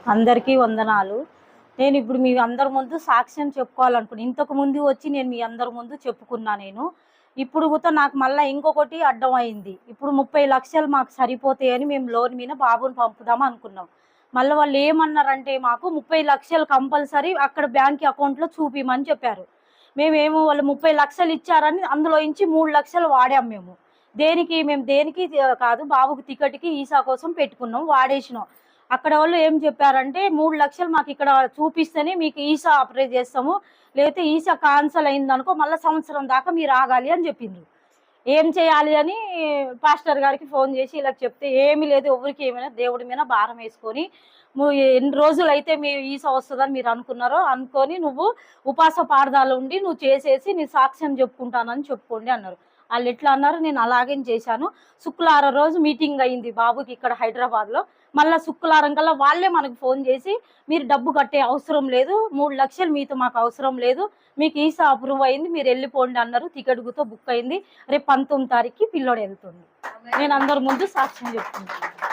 అందరికీ వందనాలు. నేను ఇప్పుడు మీ అందరి ముందు సాక్ష్యం చెప్పుకోవాలనుకున్నా. ఇంతకు ముందు వచ్చి నేను మీ అందరి ముందు చెప్పుకున్నా నేను. ఇప్పుడు కూడా నాకు మళ్ళా ఇంకొకటి అడ్డమైంది. ఇప్పుడు 30,00,000 మాకు సరిపోతాయని మేము లోన్ మీద బాబుని పంపుదాం అనుకున్నాం. మళ్ళీ వాళ్ళు ఏమన్నారంటే మాకు 30,00,000 కంపల్సరీ అక్కడ బ్యాంక్ అకౌంట్‌లో చూపిమని చెప్పారు. మేమేమో వాళ్ళు 30,00,000 ఇచ్చారని అందులో నుంచి 3,00,000 వాడాం మేము. దేనికి కాదు, బాబుకి టికెట్‌కి, ఈసా కోసం పెట్టుకున్నాం, వాడేసినాం. అక్కడ వాళ్ళు ఏం చెప్పారంటే 3,00,000 మాకు ఇక్కడ చూపిస్తేనే మీకు ఈసా అప్లై చేస్తాము, లేకపోతే ఈసా క్యాన్సల్ అయిందనుకో మళ్ళీ సంవత్సరం దాకా మీరు ఆగాలి అని చెప్పిండ్రు. ఏం చేయాలి అని పాస్టర్ గారికి ఫోన్ చేసి ఇలా చెప్తే, ఏమీ లేదు, ఎవరికి ఏమైనా దేవుడి మీద భారం వేసుకొని ఎన్ని రోజులైతే మీ ఈసా వస్తుందని మీరు అనుకున్నారో అనుకొని నువ్వు ఉపాస పార్థాలు ఉండి నువ్వు చేసేసి నీ సాక్ష్యం చెప్పుకుంటానని చెప్పుకోండి అన్నారు. వాళ్ళు ఎట్లా అన్నారు, నేను అలాగే చేశాను. శుక్రవారం రోజు మీటింగ్ అయింది బాబుకి ఇక్కడ హైదరాబాద్లో. మళ్ళీ శుక్రవారం కల్లా వాళ్ళే మనకు ఫోన్ చేసి, మీరు డబ్బు కట్టే అవసరం లేదు, 3,00,000 మీతో మాకు అవసరం లేదు, మీకు ఈసా అప్రూవ్ అయింది, మీరు వెళ్ళిపోండి అన్నారు. టికెట్ గుతో బుక్ అయింది. రేపు 19 తారీఖుకి పిల్లోడు వెళ్తుంది. నేను అందరి ముందు సాక్ష్యం చెప్తున్నాను.